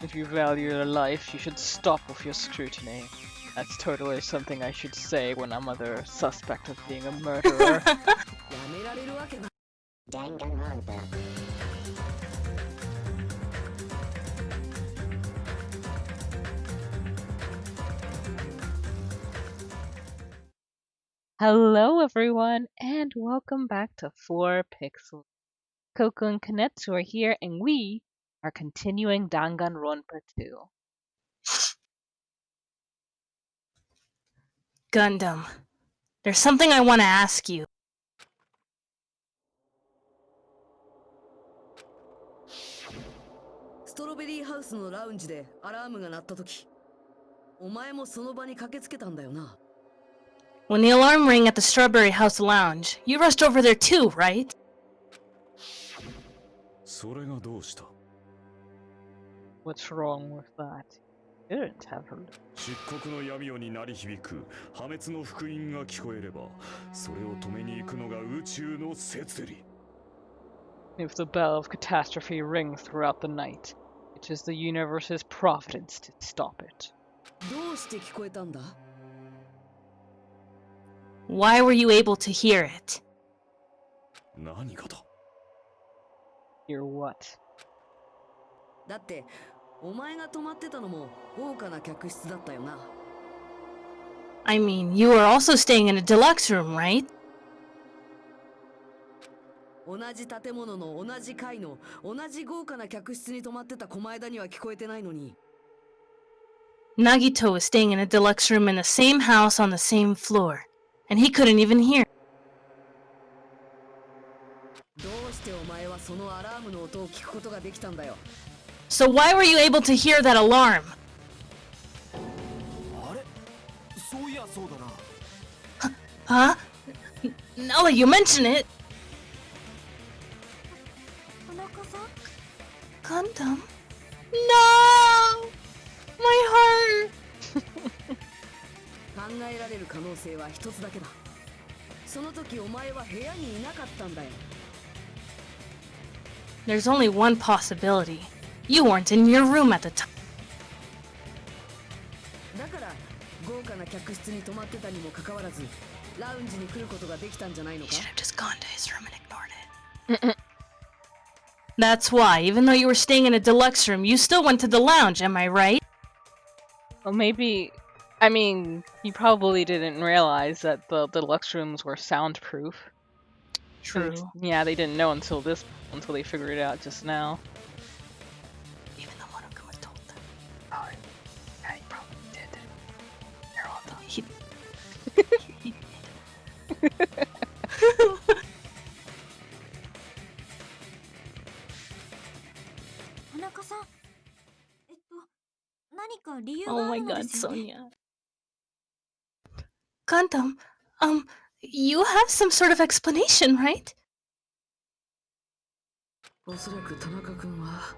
If you value your life, you should stop with your scrutiny. That's totally something I should say when I'm under suspect of being a murderer. Danganronpa. Hello everyone, and welcome back to 4 Pixels. Coco and Kanetsu are here, and we are continuing Danganronpa 2. Gundam, there's something I want to ask you. ストロベリーハウスのラウンジでアラームが鳴った時、お前もその場に駆けつけたんだよな。When the alarm rang at the Strawberry House Lounge, you rushed over there too, right? それがどうした? What's wrong with that? You didn't have her. 漆黒の闇夜に鳴り響く破滅の福音が聞こえれば、それを止めに行くのが宇宙の摂理。 If the bell of catastrophe rings throughout the night, it is the universe's providence to stop it. どうして聞こえたんだ? Why were you able to hear it? 何かだ? Hear what? だって、お前が泊まってたのも豪華な客室だったよな。I mean, you were also staying in a deluxe room, right? 同じ建物の同じ階の同じ豪華な客室に泊まってた狛枝には聞こえてないのに。Nagito was staying in a deluxe room in the same house on the same floor, and he couldn't even hear. どうしてお前はそのアラームの音を聞くことができたんだよ。 So why were you able to hear that alarm? あれ、そういやそうだな。Huh? Now that you mention it. Gundam? No! My heart! 考えられる可能性は一つだけだ。その時お前は部屋にいなかったんだよ。 There's only one possibility. You weren't in your room at the time. だから豪華な客室に泊まってたにもかかわらず、ラウンジに来ることができたんじゃないの You か? should have just gone to his room and ignored it. That's why, even though you were staying in a deluxe room, you still went to the lounge, am I right? Well, maybe... I mean, you probably didn't realize that the deluxe rooms were soundproof. True. Yeah, they didn't know until they figured it out just now. Even though one of them was told them. Oh, yeah, he probably did. They're all done. He... 田中さん、何か理由 Oh があ my るので god, すよね。 Sonia. Gundam, you have some sort of explanation, right? おそらく田中君は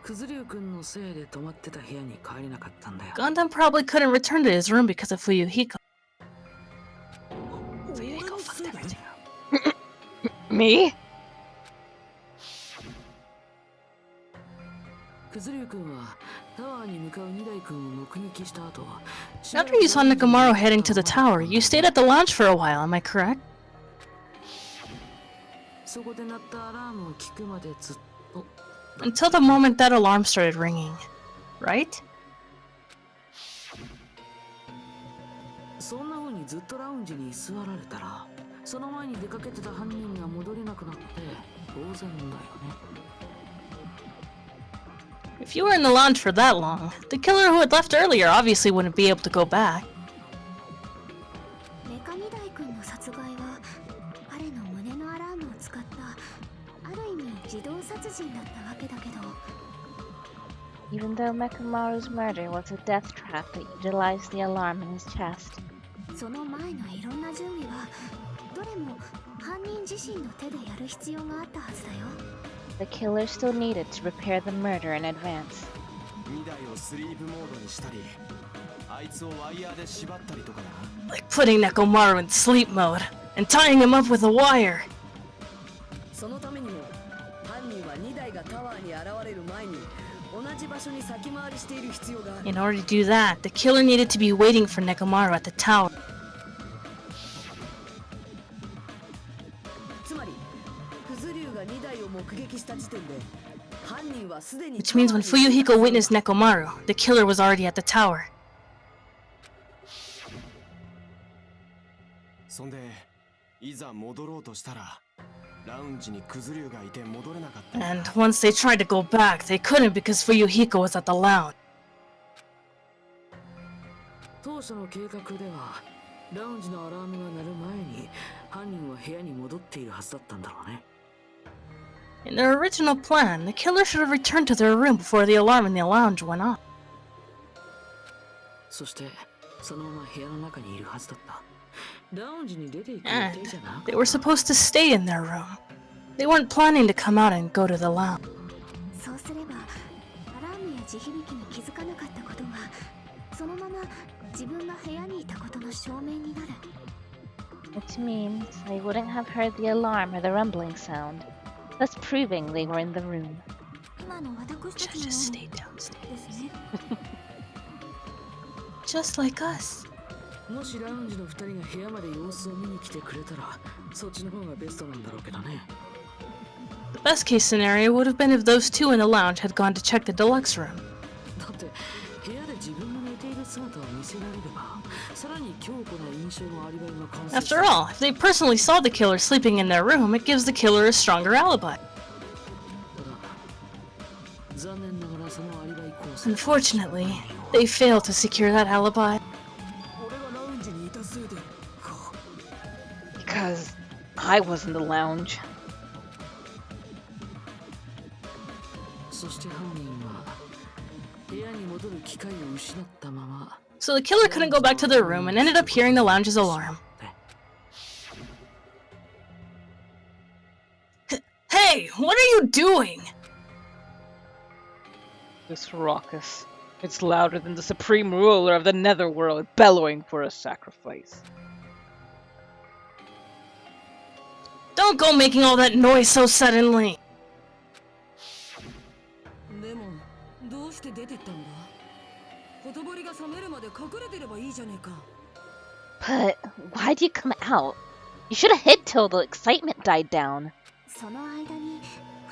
くずりゅう君のせいで泊まってた部屋に帰れなかったんだよ。 Gundam probably couldn't return to his room because of Fuyuhiko. Fuyuhiko fucked everything up. Me? くずりゅう君はタワーに向かう2台君を目撃した後、 After you saw Nekomaru heading to the tower, you stayed at the lounge for a while, am I correct? そこで鳴ったアラームを聞くまでずっと Until the moment that alarm started ringing, right? そんな風にずっとラウンジに居座られたら、その前に出かけてた犯人が戻れなくなって当然だよね。 If you were in the lounge for that long, the killer who had left earlier obviously wouldn't be able to go back. メカニダイ君の殺害は彼の胸のアラームを使ったある意味自動殺人だったわけだけど。 Even though Mekamaru's murder was a death trap that utilized the alarm in his chest. その前のいろんな準備はどれも犯人自身の手でやる必要があったはずだよ。 The killer still needed to prepare the murder in advance. 2台をスリープモードにしたり、あいつをワイヤーで縛ったりとかな。 Like putting Nekomaru in sleep mode and tying him up with a wire. そのためにも犯人は2台がタ In order to do that, the killer needed to be waiting for Nekomaru at the tower. Which means when Fuyuhiko witnessed Nekomaru, the killer was already at the tower. そんでいざ戻ろうとしたらラウンジにクズリュウがいて戻れなかった。 And once they tried to go back, they couldn't because Fuyuhiko was at the lounge. 当初の計画ではラウンジのアラームが鳴る前に犯人は部屋に戻っているはずだったんだろうね。 In their original plan, the killer should have returned to their room before the alarm in the lounge went off. そしてそのまま部屋の中にいるはずだった。ラウンジに出て行く予 And 定じゃなかった。 they were supposed to stay in their room. They weren't planning to come out and go to the lounge. そうすればアラームや地響きに気づかなかったことがそのまま自分が部屋にいたことの証明になる。 Which means they wouldn't have heard the alarm or the rumbling sound, thus proving they were in the room. 今の私た Should ち have の just stayed downstairs. ですね。 Just like us. もしラウンジの2人が部屋まで様子を見に来てくれたらそっちの方がベストなんだろうけどね。 The best case scenario would have been if those two in the lounge had gone to check the deluxe room. だって部屋で自分の寝ている姿を見せられればさらに強固な印象のアリバイが完成する。 After all, if they personally saw the killer sleeping in their room, it gives the killer a stronger alibi. ただ残念ながらそのアリバイ構成 Unfortunately, they failed to secure that alibi. 俺がラウンジにいたせいでか。 Because I was in the lounge. そして犯人は部屋に戻る機会を失ったまま So the killer couldn't go back to their room and ended up hearing the lounge's alarm. Hey, what are you doing? This raucous. It's louder than the supreme ruler of the netherworld bellowing for a sacrifice. Don't go making all that noise so suddenly. でもどうして出てったんだ。ほとぼりが冷めるまで隠れてればいいじゃねえか。 But why'd you come out? You should have hid till the excitement died down. その間に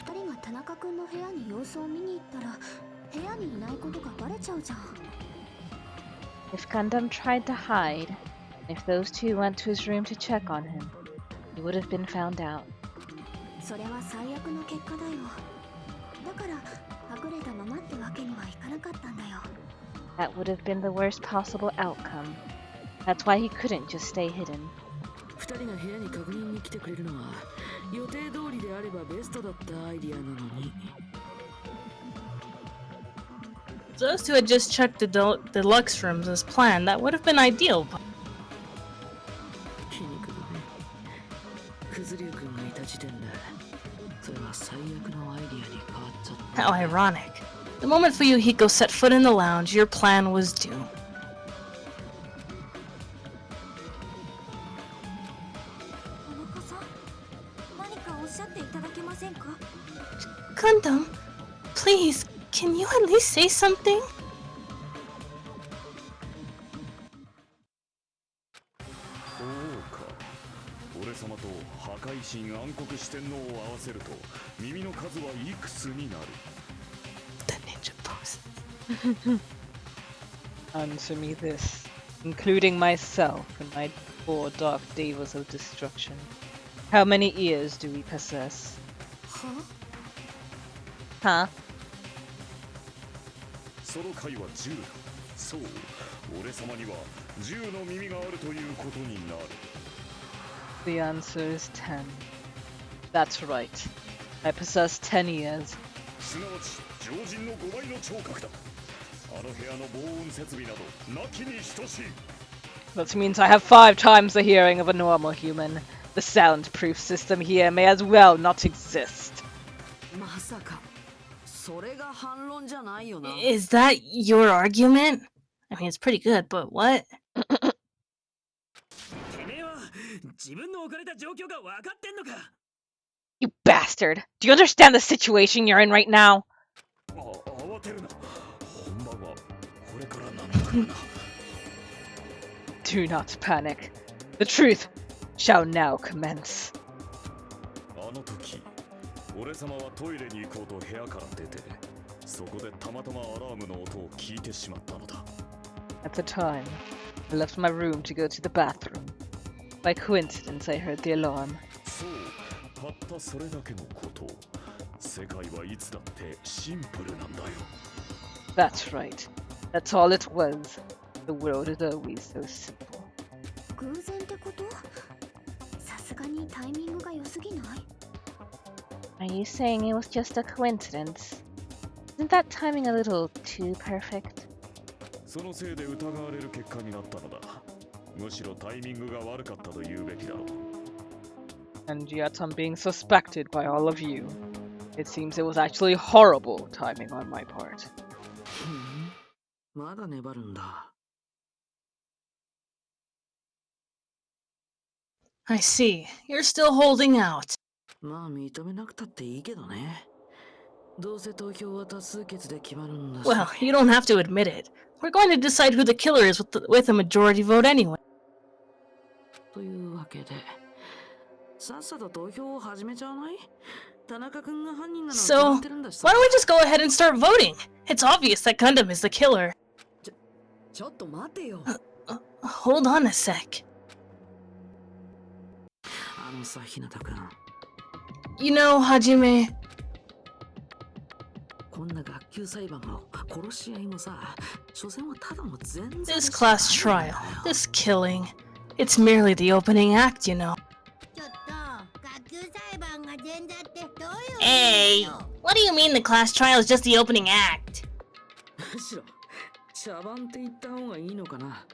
2人が田中君の部屋に様子を見に行ったら部屋にいないことがバレちゃうじゃん。 If Gundam tried to hide, if those two went to his room to check on him, he would have been found out. それは最悪の結果だよ。だからはぐれたままってわけにはいかなかったんだよ。 That would have been the worst possible outcome. That's why he couldn't just stay hidden. 2人が部屋に確認に来てくれるのは予定通りであればベストだったアイディアなのに。 Those two had just checked the deluxe rooms as planned. That would have been ideal. But 皮肉だね。クズリュウ君がいた時点でそれは最悪のアイディアに変わっちゃった。 how ironic. The moment Fuyuhiko set foot in the lounge, your plan was doomed. 田中さん、何かおっしゃっていただけませんか？ Gundam, please, can you at least say something? そうか。俺様と破壊神暗黒四天王を合わせると耳の数はいくつになる。 The ninja pose. Answer me this, including myself and my four dark devas of destruction. How many ears do we possess? は？ Huh? その回は10だ。そう、俺様には10の耳があるということになる。 The answer is 10. That's right. I possess 10 ears. すなわち常人の5倍の聴覚だ。あの部屋の防音設備などなきに等しい。 That means I have 5 times the hearing of a normal human. The soundproof system here may as well not exist. まさかそれが反論じゃないよな。 Is that your argument? I mean, it's pretty good, but what? てめえは自分の置かれた状況が分かってんのか。You bastard! Do you understand the situation you're in right now? 慌てるな。本番はこれからなんだからな。Do not panic. The truth shall now commence. あの時、俺様はトイレに行こうと部屋から出て、そこでたまたまアラームの音を聞いてしまったのだ。At the time, I left my room to go to the bathroom. By coincidence, I heard the alarm. そう、たったそれだけのこと。世界はいつだってシンプルなんだよ。That's right. That's all it was. The world is always so simple. 偶然ってこと？さすがにタイミングが良すぎない？ Are you saying it was just a coincidence? Isn't that timing a little too perfect? そのせいで疑われる結果になったのだ。むしろタイミングが悪かったと言うべきだろう。And yet I'm being suspected by all of you. It seems it was actually horrible timing on my part. まだ粘るんだ。I see. You're still holding out. まあ認めなくたっていいけどね。どうせ投票は多数決で決まるんだし。Well, you don't have to admit it. We're going to decide who the killer is with a majority vote anyway. というわけで、さっさと投票を始めちゃわない？田中君が犯人なのは決ま So, ってるんだし why don't we just go ahead and start voting? It's obvious that Gundam is the killer. ちょっと待てよ。Hold on a sec. あのさ、日向君。You know, Hajime, こんな学級裁判も殺し合いもさ、所詮はただの前座 this class trial, this killing, it's merely the opening act, you know. ちょっと学級裁判が前座ってどういう Hey, what do you mean the class trial is just the opening act? むしろ茶番って言った方がいいのかな。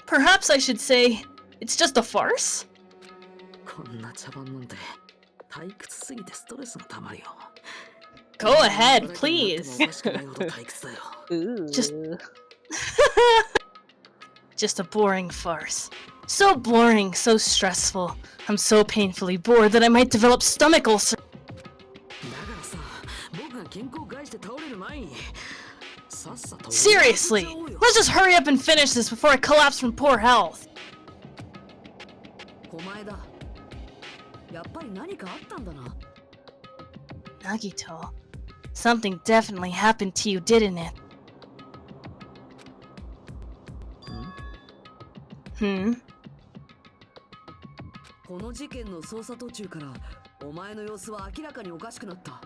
Perhaps I should say, it's just a farce? こんな茶番なんて退屈すぎてストレスがたまるよ。 Go ahead, please. おかしくないほど退屈だよ。 Ooh. Just a boring farce. So boring, so stressful. I'm so painfully bored that I might develop stomach ulcer. だからさ、僕が健康を害して倒れる前にさっさと Seriously, let's just hurry up and finish this before I collapse from poor health. お前だ。やっぱり何かあったんだな。Nagito, something definitely happened to you, didn't it? Hmm? この事件の捜査途中からお前の様子は明らかにおかしくなった。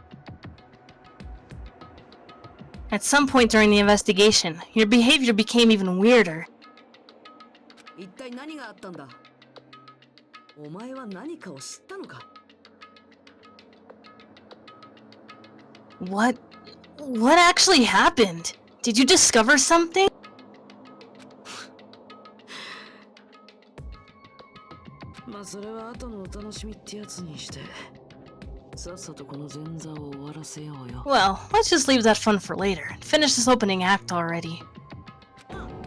At some point during the investigation, your behavior became even weirder. 一体何があったんだ？お前は何かを知ったのか？ What actually happened? Did you discover something? まあそれは後のお楽しみってやつにしてさっさとこの前座を終わらせようよ。 Well, let's just leave that fun for later and finish this opening act already.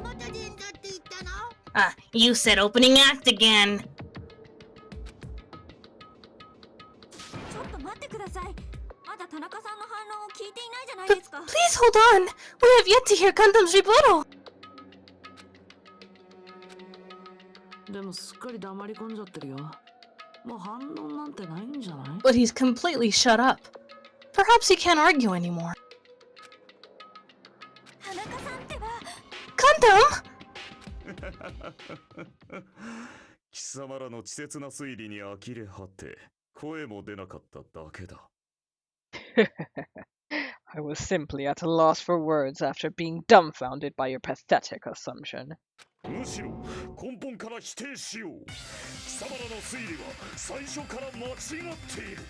また前座って言ったの？ You said opening act again. ちょっと待ってください。まだ田中さんの反論を聞いていないじゃないですか。 Please hold on. We have yet to hear Gundam's rebuttal. でもすっかり黙り込んじゃってるよ。もう反論なんてないんじゃない？ But he's completely shut up. Perhaps he can't argue anymore. 田中さんってば。Gundam! 貴様らの稚拙な推理に呆れ果て、声も出なかっただけだ。I was simply at a loss for words after being dumbfounded by your pathetic assumption. むしろ根本から否定しよう。貴様らの推理は最初から間違っている。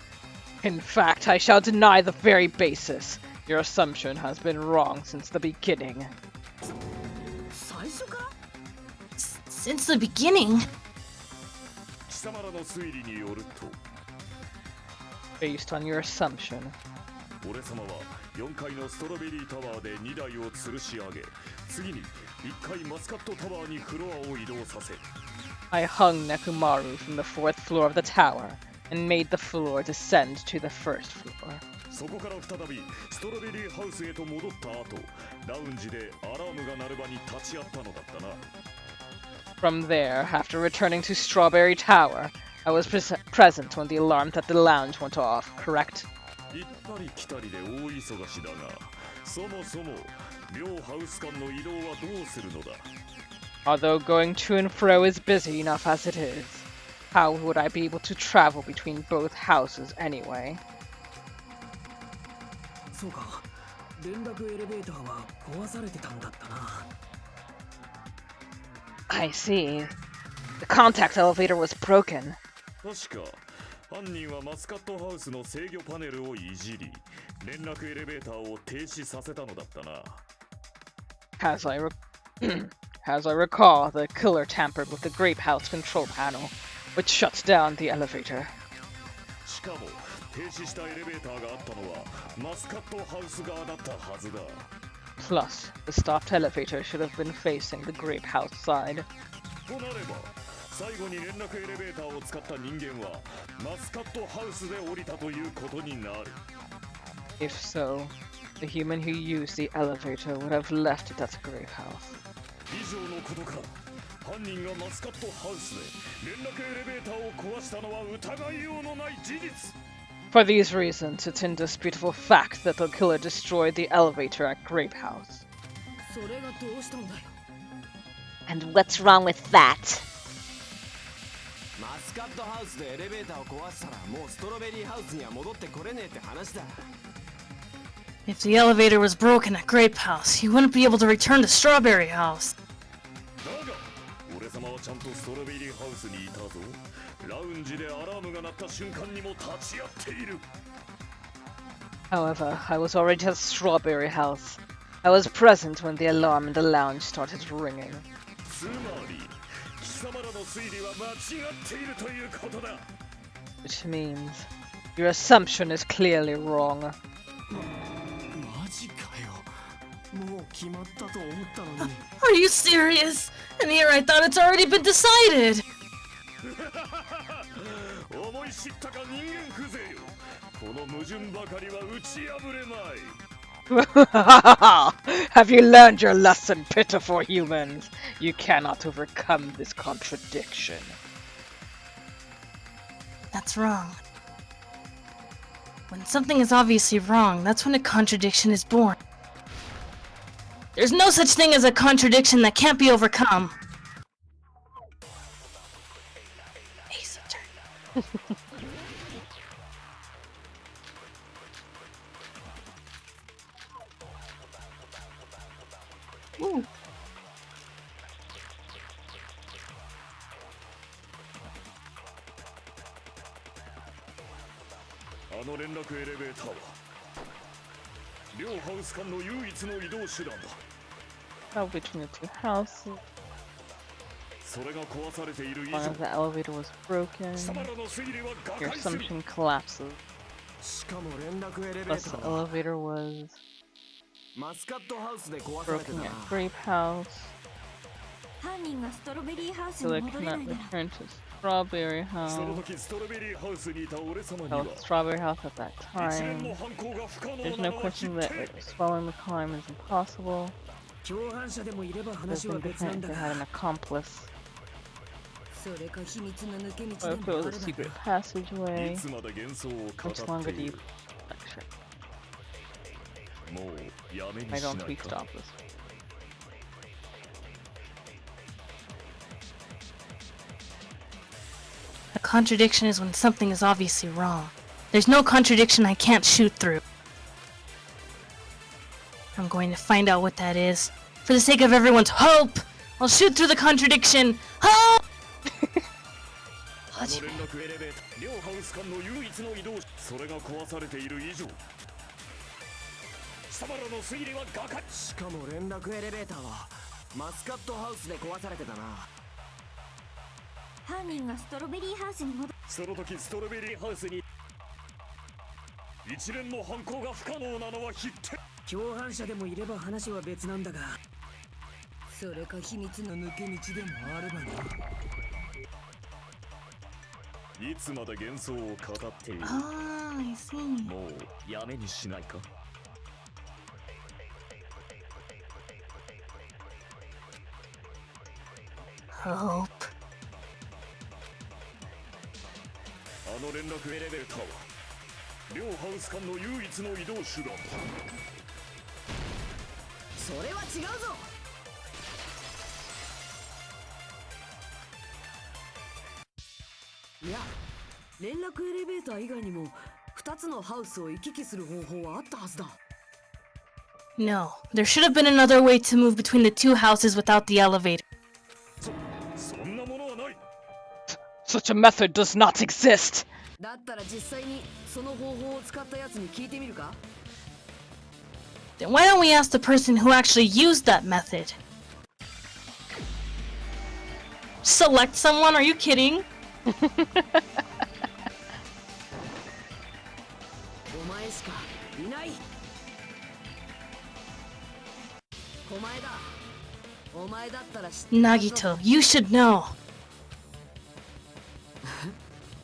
In fact, I shall deny the very basis. Your assumption has been wrong since the beginning. 最初から？ Since the beginning. 貴様らの推理によると、 Based on your assumption, 俺様は4階のストロベリータワーで2台を吊るし上げ、次に1階マスカットタワーにフロアを移動させ、 I hung Nekomaru from the 4th floor of the tower and made the floor descend to the first floor. そこから再びストロベリーハウスへと戻った後、ラウンジでアラームが鳴る場に立ち会ったのだったな。From there, after returning to Strawberry Tower, I was present when the alarm at the lounge went off, correct? 行ったり来たりで大忙しだが、そもそも両ハウス間の移動はどうするのだ？ Although going to and fro is busy enough as it is, how would I be able to travel between both houses anyway? そうか、連絡エレベーターは壊されてたんだったな。I see. The contact elevator was broken. 確か犯人はマスカットハウスの制御パネルをいじり、連絡エレベーターを停止させたのだったな。As I recall, the killer tampered with the Grape House control panel, which shuts down the elevator. しかも停止したエレベーターがあったのはマスカットハウス側だったはずだ。Plus, the stopped elevator should have been facing the Grape House side. となれば、最後に連絡エレベーターを使った人間はマスカットハウスで降りたということになる。If so, the human who used the elevator would have left it at the Grape House. 以上のことから、犯人がマスカットハウスで連絡エレベーターを壊したのは疑いようのない事実。For these reasons, it's indisputable fact that the killer destroyed the elevator at Grape House. それがどうしたんだよ。 And what's wrong with that? マスカットハウスでエレベーターを壊したらもうストロベリーハウスには戻ってこれねえって話だ。 If the elevator was broken at Grape House, you wouldn't be able to return to Strawberry House. だが、俺様はちゃんとストロベリーハウスにいたぞ。ラウンジでアラームが鳴った瞬間にも立ち会っている。However, I was already at Strawberry House. I was present when the alarm in the lounge started ringing. つまり、貴様らの推理は間違っているということだ。Which means your assumption is clearly wrong. マジかよ。もう決まったと思ったのに。Are you serious? And here I thought it's already been decided. 思い知ったか人間風情よ。この矛盾ばかりは打ち破れまい。Have you learned your lesson, pitiful humans? You cannot overcome this contradiction. That's wrong. When something is obviously wrong, that's when a contradiction is born. There's no such thing as a contradiction that can't be overcome. Ace turn. Ooh. あの連絡エレベーターは両ハウス間の唯一の移動手段だ。 How between the two houses, それが壊されている以 one 上、 of the elevator was broken. 貴様らの推理は瓦 Your 解する。 assumption collapses. しかも連絡エレベー Plus, タ the ーは elevator was マスカットハウスで壊されてた broken な。 at Grape House. 犯人がストロベリーハウス So に they 戻れ cannot ないなら return to Strawberry その House. 時ストロベリーハウスにいた俺様に I は was at Strawberry House at that 一連 time. の犯行が不可能 There's な no のは question 必 that 定。 swallowing the crime is impossible. 共犯者でもいれば There's 話は been 別なん defendant だ that had が an accomplice. それか秘密の抜け道 Or で if も it あ was a るだろ secret う。 passageway. いつまで幻想を語 How っ much longer て do い you る。 lecture? もうやめに Why し don't ない we か。 stop this? A contradiction is when something is obviously wrong. There's no contradiction I can't shoot through. I'm going to find out what that is. For the sake of everyone's hope, I'll shoot through the contradiction. Hope! あの連絡エレベーター、両ハウス間の唯一の移動、それが壊されている以上、貴様らの推理は瓦解。しかも連絡エレベーターはマスカットハウスで壊されてたな。犯人がストロベリーハウスに戻その時ストロベリーハウスに一連の犯行が不可能なのは必定。共犯者でもいれば話は別なんだが。それか秘密の抜け道でもあればな。いつまで幻想を語っている。 Ah, I see. もうやめにしないか。 Hope. あの連絡エレベーターは両ハウス間の唯一の移動手段。それは違うぞ。いや、連絡エレベーター以外にも2つのハウスを行き来する方法はあったはずだ。 No, there should have been another way to move between the two houses without the elevator. そんなものはない。 Such a method does not exist. だったら実際にその方法を使ったやつに聞いてみるか。 Then why don't we ask the person who actually used that method? Select someone? Are you kidding? お前しかいない。お前だ。お前だったら知ってるはずだ。 Nagito, you should know.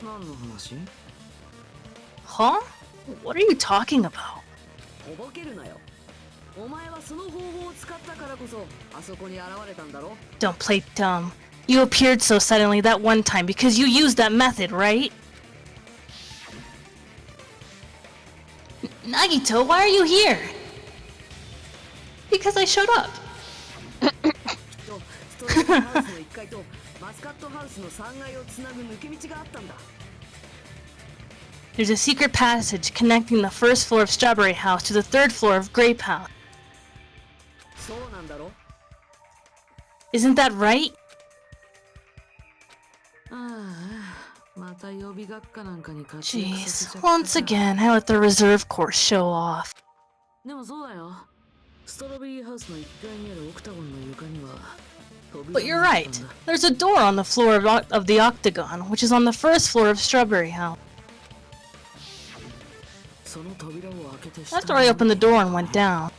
何の話？ Huh? What are you talking about? とぼけるなよ。お前はその方法を使ったからこそあそこに現れたんだろ。 Don't play dumb. You appeared so suddenly that one time because you used that method, right? Nagito, why are you here? Because I showed up. ストレートハウスの1階とマスカットハウスの3階をつなぐ抜け道があったんだ。 There's a secret passage connecting the first floor of Strawberry House to the third floor of Grape House. そうなんだろ。 Isn't that right? ああ、また予備学科なんかに活躍させ Jeez, ちゃったか。 once again, I let the reserve course show off. でもそうだよ。ストロベリーハウスの1階にあるオクタゴンの床には But you're right. There's a door on the floor of the octagon, which is on the first floor of Strawberry House. After I opened the door and went down.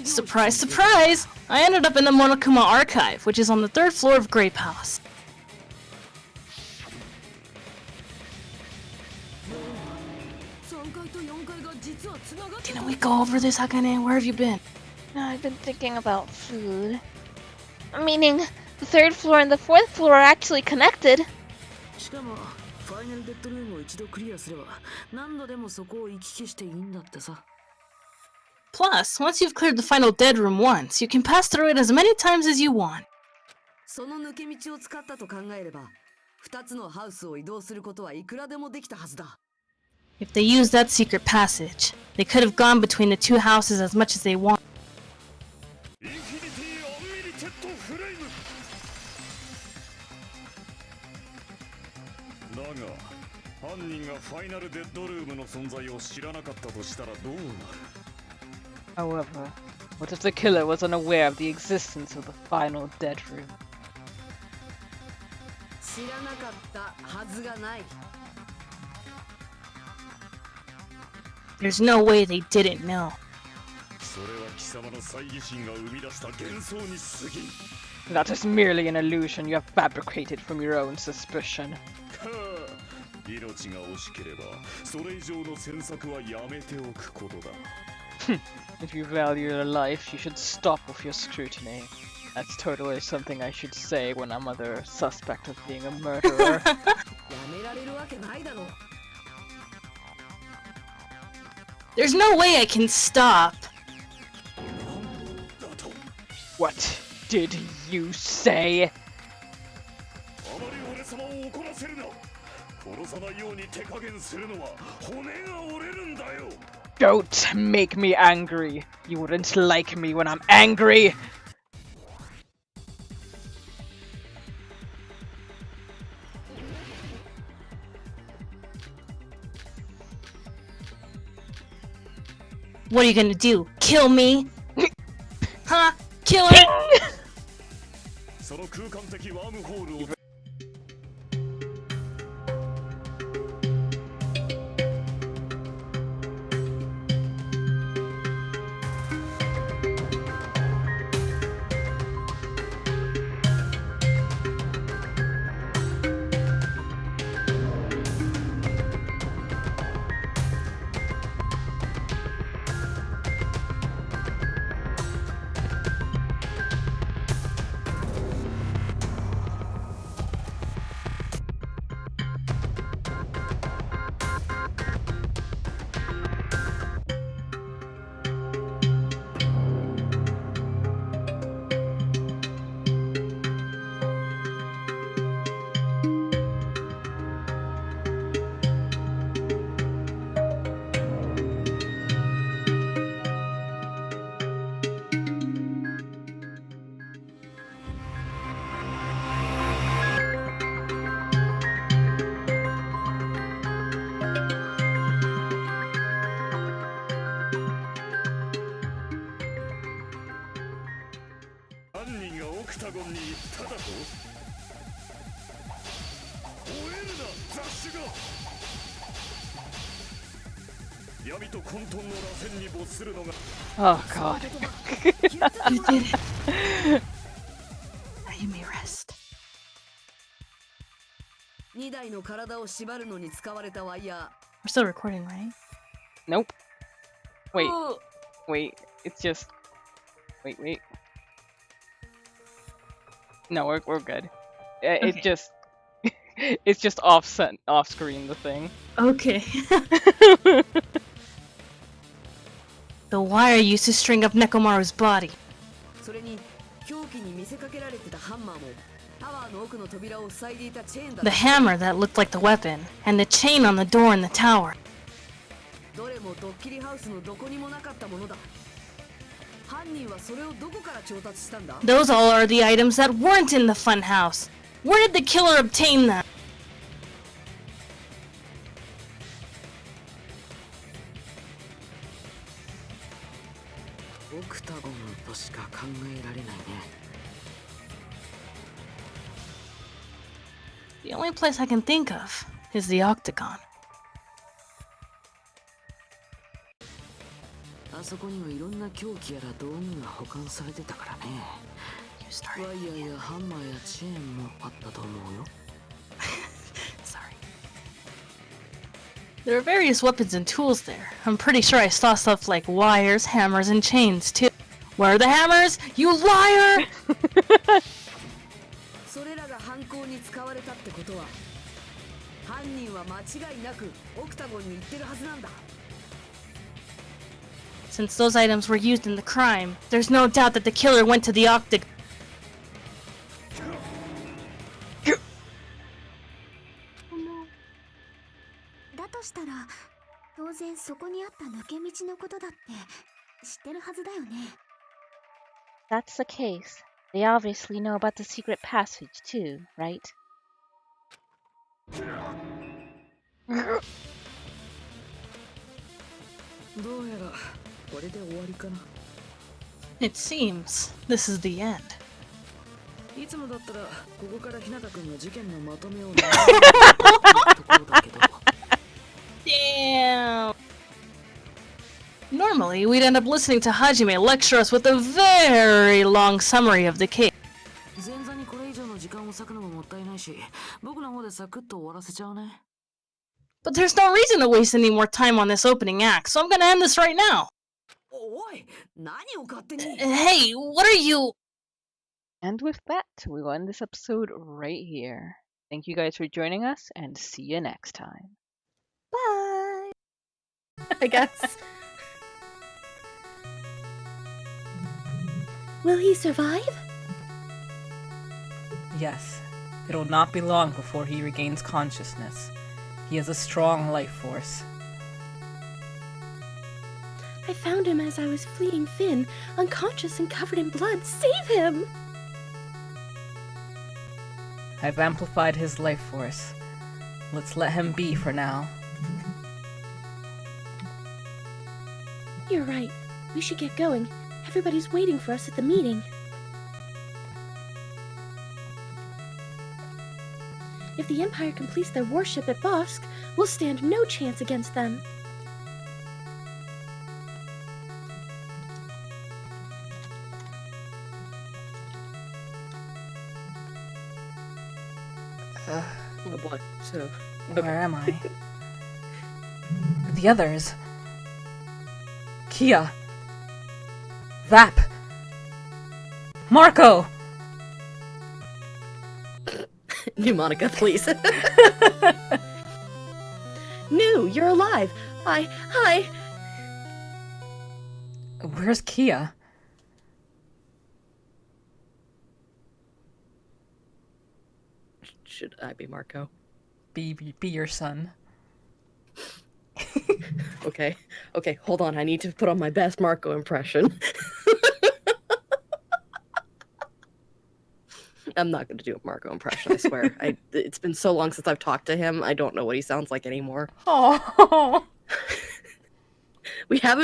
Surprise, surprise! I ended up in the Monokuma archive, which is on the third floor of Grape House. Didn't we go over this, Akane? Where have you been? I've been thinking about food. Meaning, the third floor and the fourth floor are actually connected. Plus, once you've cleared the final dead room once, you can pass through it as many times as you want. その抜け道を使ったと考えれば、2つのハウスを移動することはいくらでもできたはずだ。 If they used that secret passage, they could have gone between the two houses as much as they want. インフィニティ・アンミリテッド・フレイム。だが、犯人がファイナルデッドルームの存在を知らなかったとしたらどうなる？ However, what if the killer was unaware of the existence of the final dead room? 知らなかったはずがない。 There's no way they didn't know. それは貴様の猜疑心が生み出した幻想に過ぎん。 That is merely an illusion you have fabricated from your own suspicion. 命が惜しければ、それ以上の詮索はやめておくことだ。 If you value your life, you should stop with your scrutiny. That's totally something I should say when I'm either suspect of being a murderer. やめられるわけないだろう。 There's no way I can stop. What did you say? あまり俺様を怒らせるな。殺さないように手加減するのは骨が折れるんだよ。 Don't make me angry. You wouldn't like me when I'm angry. What are you gonna do? Kill me? Huh? Killer? その空間的ワームホールを闇と混沌の螺旋に没するのが Oh god. You did it. Now you may rest. 2台の体を縛るのに使われたワイヤ We're still recording, right? Nope. Wait. Wait. It's just. Wait. No, we're good. It Okay. just. It's just off screen, the thing. Okay. The wire used to string up Nekomaru's body. ー。それに凶器に見せかけられてたハンマーもタワーの奥の扉を塞いでいたチェーンだ。 The hammer that looked like the weapon, and the chain on the door in the tower. どれもドッキリハウスのどこにもなかったものだ。犯人はそれをどこから調達したんだ？ Those all are the items that weren't in the funhouse. Where did the killer obtain them? オクタゴンとしか考えられないね。 The only place I can think of is the octagon. あそこにはいろんな凶器やら道具が保管されてたからね。 You started. ワイヤーやハンマーやチェーンもあったと思うよ。 Sorry. There are various weapons and tools there. I'm pretty sure I saw stuff like wires, hammers, and chains too. Where are the hammers? You liar! それらが犯行に使われたってことは、犯人は間違いなくオクタゴンに行ってるはずなんだ。 Since those items were used in the crime, there's no doubt that the killer went to the octagon. だとしたら当然そこにあった抜け道のことだって知ってるはずだよね。 That's the case. They obviously know about the secret passage too, right? どうやらこれで終わりかな。 It seems this is the end. いつもだったらここから日向くんの事件のまとめを流すところだけど。 Damn! Normally, we'd end up listening to Hajime lecture us with a very long summary of the case. 前座にこれ以上の時間を割くのももったいないし、僕の方でサクッと終わらせちゃうね。 But there's no reason to waste any more time on this opening act, so I'm gonna end this right now. おい、何を勝手に。 Hey, what are you? And with that, we will end this episode right here. Thank you guys for joining us, and see you next time. Bye! I guess. Will he survive? Yes. It'll not be long before he regains consciousness. He has a strong life force. I found him as I was fleeing Finn, unconscious and covered in blood. Save him! I've amplified his life force. Let's let him be for now. You're right. We should get going. Everybody's waiting for us at the meeting. If the Empire completes their warship at Bosk, we'll stand no chance against them. Oh boy, so... Where am I? The others. Kia. Vap. Marco! New Monica, please. New, you're alive. Hi. Where's Kia? Should I be Marco? Be your son. Okay, hold on. I need to put on my best Marco impression. I'm not going to do a Marco impression, I swear. It's been so long since I've talked to him, I don't know what he sounds like anymore. Oh. We haven't